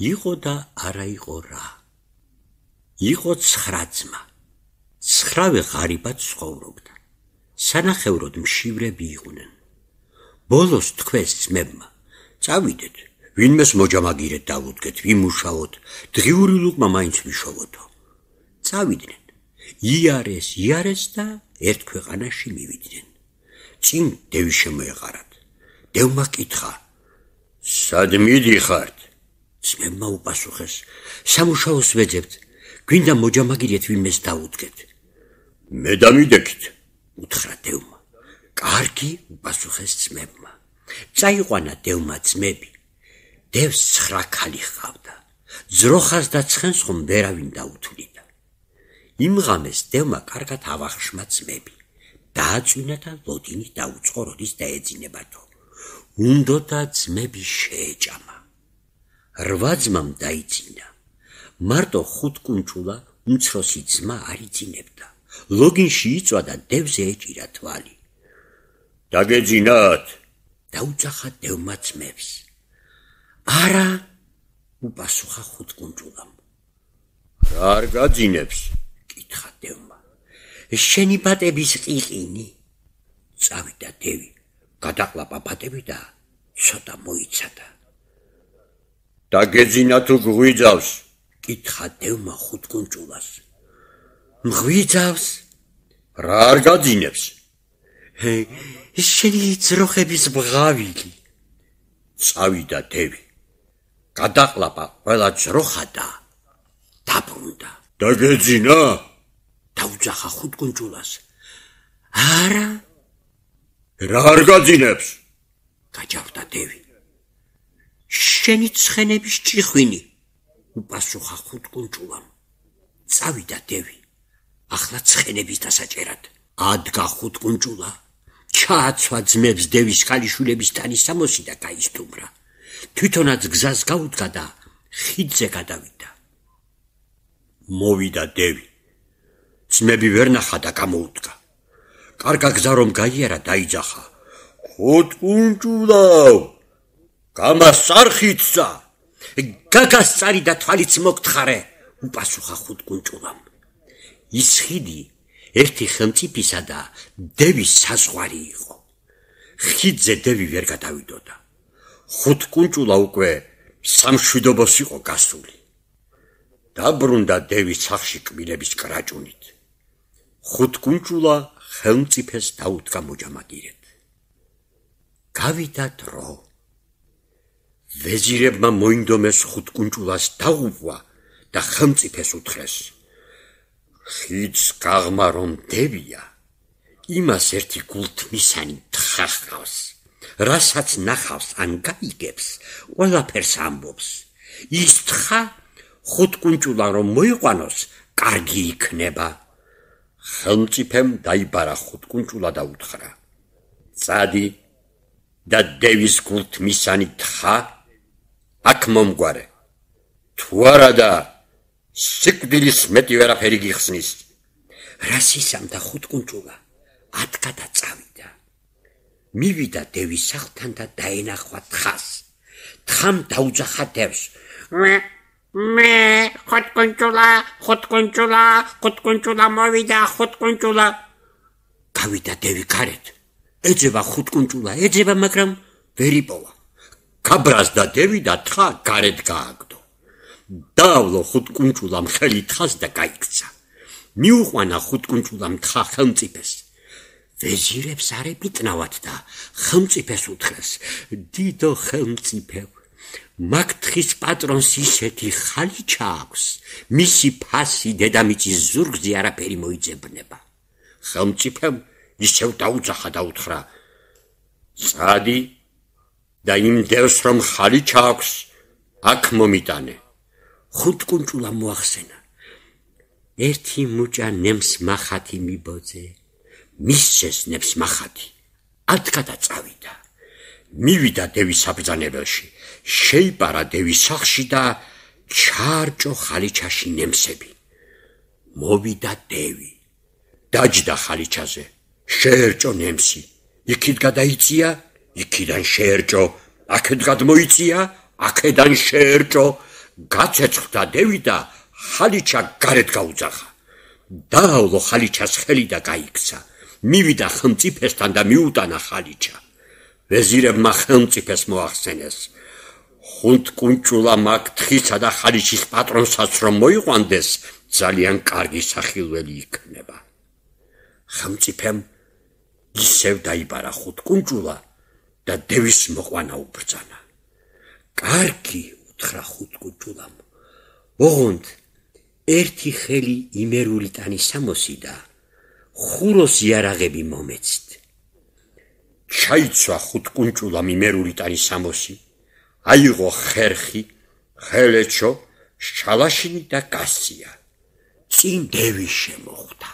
იყო და არა იყო რა. იყო 9 ძმა. 9-ვე ღარიბად ცხოვრობდა. სანახევროდ მშივრები იყვნენ. ბოლოს თქვეს ძმებმა, წავიდეთ, ვინმეს მოჯამაგირეთ დავუდგეთ, ვიმუშაოთ, დღიური ლუყმა მაინც ვიშოვოთო. წავიდნენ. იარეს და ერთ ქვეყანაში მივიდნენ. წინ დევი შემოეყარათ. დევმა კითხა: სად მიდიხართ? ძმებმა უპასუხეს: სამუშაოს ვეძებთ, გვინდა მოჯამაგირეთ ვინმეს დავუდგეთ. მე დამიდექით, უთხრა დევმა. კარგი, უპასუხეს ძმებმა. წაიყვანა დევმა ძმები. დევს 9 ქალი ჰყავდა. ძროხას და ცხენს ხომ ვერავინ დაუთვლიდა. იმ ღამეს დევმა კარგად ავახშმა ძმები. დააწვინა და ლოდინი დაუწყო, როდის დაეძინებათო. უნდოდა ძმები შეეჭამა. 8 ძმამ დაიძინა. მარტო 5 კუნჭულა უმცროსი ძმა არ იძინებდა. ლოგინში იწვა და დევზე ეჭირა თვალი. დაგეძინათ? დაუძახა დევმა ძმებს. არა, უპასუხა 5 კუნჭულამ. რა არ გაძინებს? კითხა დევმა. შენი ბატების ყიყინი. წავიდა დევი, გადაყლაპა ბატები და ცოტა მოიცადა. დაგეძინა თუ გვიძავს? კითხა დევმა 5 კუნჭულას. მღვიძავს? რა არ გაძინებს? შენი ძროხების ბღავილი. წავიდა დევი, გადაყლაპა ყველა ძროხა და დაბრუნდა. დაგეძინა? დაუძახა 5 კუნჭულას. არა. რა არ გაძინებს? გაჯავდა დევი. შენი ცხენების ჭიხვინი, უპასუხა 5 კუნჭულამ. წავიდა დევი, ახლა ცხენების დასაჭერად. ადგა 5 კუნჭულა, ჩააცვა ძმებს დევის ქალიშვილების ტანის სამოსი და გაისტუმრა. თვითონაც გზას გაუდგა და ხიდზე გადავიდა. მოვიდა დევი. ძმები ვერ ნახა და გამოუდგა. კარგა გზა რომ გაიარა, დაიძახა: 5 კუნჭულავ, გამასწარხიცა. გაგას წარი და თვალიც მოგთხარე, უპასუხა 5 კუნჭულამ. ის ხიდი ერთი ხელმწიფისა და დევის საზღვარი იყო. ხიდზე დევი ვერ გადავიდოდა. 5 კუნჭულა უკვე სამშვიდობოს იყო გასული. დაბრუნდა დევის სახში კბილების კრაჭუნით. 5 კუნჭულა ხელმწიფეს დაუდგა მოჯამაგირეთ. გავიდა დრო. ვეზირებმა მოინდომეს 5 კუნჭულას დაღუპვა და ხელმწიფეს უთხრეს: ხიდს გაღმა რომ დევია, იმას ერთი გულთმისანი თხა ჰყავს, რასაც ნახავს ან გაიგებს, ყველაფერს ამბობს. ის თხა 5 კუნჭულა რომ მოიყვანოს, კარგი იქნება. ხელმწიფემ დაიბარა 5 კუნჭულა და უთხრა: წადი და დევის გულთმისანი თხა აქ მომგვარე. თუ არა და სიკვდილის მეტი ვერაფერი გიხსნის. რას ისამდა 5 კუნჭულა, ადგა და წავიდა. მივიდა დევის სახლთან და დაენახვა თხას. თხამ დაუძახა დევს: მე 5 კუნჭულა მოვიდა, 5 კუნჭულა. გავიდა დევი გარეთ. ეძება 5 კუნჭულა, ეძება, მაგრამ ვერ იპოვა. გაბრაზდა დევი და თხა გარეთ გააგდო. დაავლო 5 კუნჭულამ ხელი თხას და გაიქცა. მიუყვანა 5 კუნჭულამ თხა ხელმწიფეს. ვეზირებს არ ებიტნავათ და ხელმწიფეს უთხრეს: დიდო ხელმწიფევ, მაგ თხის პატრონს ისეთი ხალი ჩააქვს, მისი ფასი დედამიწის ზურგზე არაფერი მოიძებნება. ხელმწიფემ ისევ დაუძახა და უთხრა: წადი და იმ დევს რომ ხალი ჩააქვს, აქ მომიტანე. 5 კუნჭულა მოახსენა: ერთი მუჭა ნემს მახათი მიბოძე, მისცეს ნემს მახათი. ადგა და წავიდა. მივიდა დევის საბრძანებელში, შეიპარა დევის სახლში და ჩაარჭო ხალიჩაში ნემსები. მოვიდა დევი, დაჯდა ხალიჩაზე, შეერჭო ნემსი. იქით გადაიწია, იქიდან შეერჭო, აქეთ გადმოიწია, აქედან შეერჭო, გაცეცხლდა დევი და ხალიჩა გარეთ გაუძახა. დაავლო ხალიჩას ხელი და გაიქცა. მივიდა ხელმწიფესთან და მიუტანა ხალიჩა. ვეზირებმა ხელმწიფეს მოახსენეს. ხუნტკუნჭულა მაგ თხისა და ხალიჩის პატრონსაც რომ მოიყვანდეს, ძალიან კარგი სახილველი იქნება. ხელმწიფემ ისევ დაიბარა ხუნტკუნჭულა და დევის მოყვანა უბრძანა. კარგი, უთხრა ხუნტკუნჭულამ, ოღონდ ერთი ხელი იმერული ტანის ამოსიდა, ხუროს იარაღები მომეცით. ჩაიცვა ხუნტკუნჭულამ იმერული ტანის ამოსი, აიღო ხერხი, ხელეჩო, შალაშინი და გასცია. წინ დევი შემოხვდა.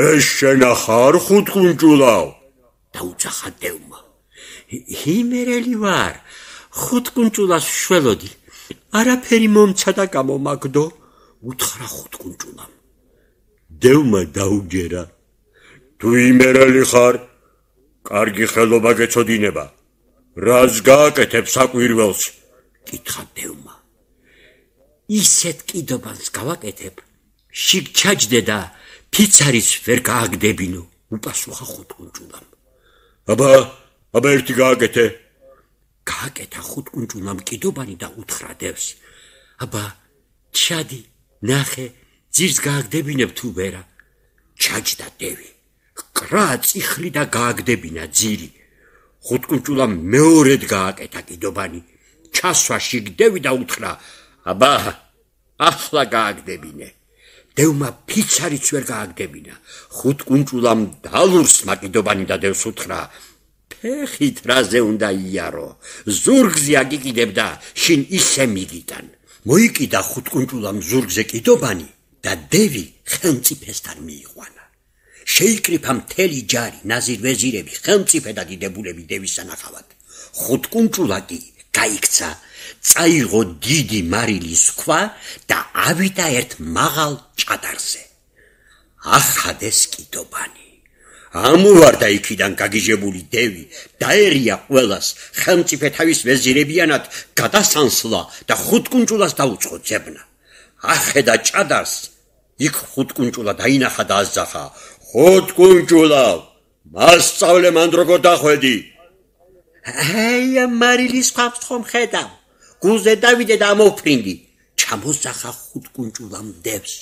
ეს შენა ხარ ხუნტკუნჭულავ? დაუძახა დევმა. იმერელი ვარ, ხუნტკუნჭულას შველოდი. არაფერი მომცა და გამომაგდო, უთხრა ხუნტკუნჭულამ. დევმა დაუჯერა. თუ იმერელი ხარ, კარგი ხელობა გეწოდინება. რას გააკეთებ საკვირველს? კითხა დევმა. ისეთ კიდობანს გავაკეთებ, შიგ ჩაჯდე და ფიცარის ვერ გააგდებინო, უპასუხა ხუნტკუნჭულამ. აბა ერთი გააკეთე. გააკეთა ხუნტკუნჭულამ კიდობანი და უთხრა დევს. აბა ჩადი, ნახე, ძირს გააგდებინებ თუ ვერა. ჩაჯდა დევი. კრა წიხლი და გააგდებინა ძირი. ხუნტკუნჭულამ მეორედ გააკეთა კიდობანი. ჩასვა შიგ დევი და უთხრა, აბა ახლა გააგდებინე. დევმა ფიცარიც ვერ გააგდებინა. ხუნტკუნჭულამ დალურსმა კიდობანი და დევს უთხრა, ფეხით რაზე უნდა იარო, ზურგზე აგიკიდებ და შინ ისე მიგიტან. მოიკიდა ხუნტკუნჭულამ ზურგზე კიდობანი და დევი ხელმწიფესთან მიიყვანა. შეიკრიფა მთელი ჯარი, ნაზირ ვეზირები, ხელმწიფე და დიდებულები დევის სანახავად. ხუნტკუნჭულა კი გაიქცა, წაიღო დიდი მარილის ქვა და ავიდა ერთ მაღალ ჭადარზე. ახადეს კიდობანი. ამოვარდა იქიდან გაგიჟებული დევი, დაერია ყველას, ხელმწიფე თავის ვეზირებიანად გადასანსლა და ხუნტკუნჭულას დაუწყო ძებნა. ახედა ჭადარს, იქ ხუნტკუნჭულა დაინახა და აზძახა, ხუნტკუნჭულავ, მასწავლე მან როგორ დახვედი. მარილის ქვავს ხომ ხედავ, გულზე დავიდე და ამოვფრინდი. ჩამოზახა ხუნტკუნჭულამ დევს.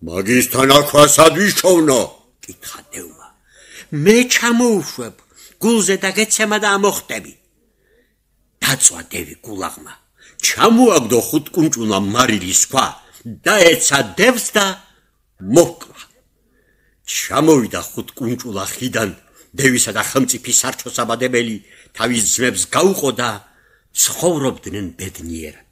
მაგისთან აქვა სად ვიშოვნო? კითხა დევმა. მე ჩამოუშვებ, გულზე დაგეცემა და ამოხტები. დაწვა დევი გულაღმა. ჩამოაგდო ხუნტკუნჭულამ მარილის ქვა, დაეცა დევს და მოკლა. ჩამოვიდა ხუნტკუნჭულა ხიდან, დევისა და ხელმწიფის არჩოსაბადებელი თავის ძმებს გაუყო და ცხოვრობდნენ ბედნიერად.